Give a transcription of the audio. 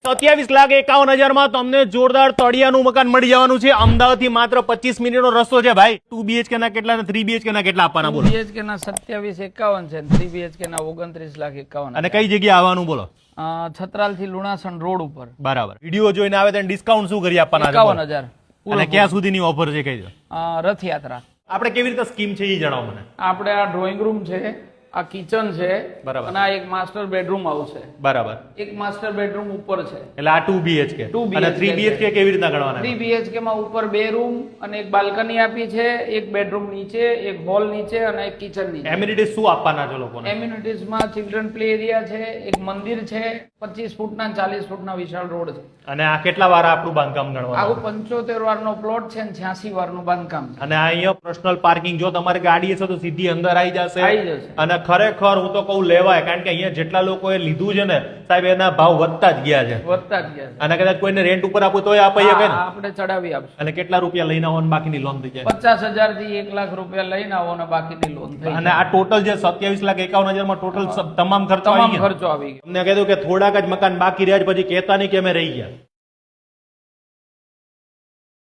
27,51,000 માં તમને જોરદાર તળિયાનું મકાન મળી જવાનું છે અમદાવાદ થી માત્ર 25 મિનિટનો રસ્તો છે ભાઈ 2 BHK ના કેટલા અને 3 BHK ના કેટલા આપવાના બોલો? 2 BHK ના 27,51 છે, 3 BHK ના 29,51,000. અને કઈ જગ્યાએ આવવાનું બોલો? છત્રાલ થી લુણાસણ રોડ ઉપર. બરાબર. વિડીયો જોઈને આવે તો ડિસ્કાઉન્ટ શું કરી આપવાના છે? 51,000. અને ક્યાં સુધીની ઓફર છે કઈ દો? રથયાત્રા. આપણે કેવી રીતે સ્કીમ છે એ જણાવો મને. આપણે આ ડ્રોઈંગ રૂમ છે, આ કિચન છે, બરાબર. અને આ એક માસ્ટર બેડરૂમ આવશે. બરાબર. એક માસ્ટર બેડરૂમ ઉપર છે, એટલે આ 2 BHK. 2 BHK અને 3 BHK કેવી રીતના ગણવાના? 3 BHK માં ઉપર 2 રૂમ અને એક બાલ્કની આપી છે, એક બેડરૂમ નીચે, એક હોલ નીચે અને એક કિચન નીચે. એમિનિટીઝ શું આપવાના છે લોકોને? એમ્યુનિટીઝ માં ચિલ્ડ્રન પ્લે એરિયા છે, એક મંદિર છે, 25 ફૂટના 40 ફૂટના વિશાળ રોડ છે. અને આ કેટલા વાર આપણું બાંધકામ ગણવાનું? આખું 75 વારનો પ્લોટ છે અને 86 વારનું બાંધકામ છે. અને અહીંયા પર્સનલ પાર્કિંગ જો તમારી ગાડી હશે તો સીધી અંદર આવી જશે. આવી જશે. અને ખરેખર હું તો કહું લેવાય, કારણ કે અહીંયા જેટલા લોકોએ લીધું છે ને સાહેબ એના ભાવ વધતા જ ગયા છે. વધતા જ ગયા છે. અને કદાચ કોઈને રેન્ટ ઉપર આપવું તોય અપાઈ શકે ને? આપણે ચડાવી આપશું. અને કેટલા રૂપિયા લઈને આવો અને બાકીની લોન થઈ જાય? 50,000 થી 1 લાખ રૂપિયા લઈને આવો અને બાકીની લોન થઈ અને આ ટોટલ જે 27,51,000 માં ટોટલ તમામ ખર્ચો આવી તમામ ગયા. ખર્ચો આવી ગયો. તમને કીધું કે થોડાક જ મકાન બાકી રહ્યા છે, પછી કહેતા નહીં કે અમે રહી ગયા.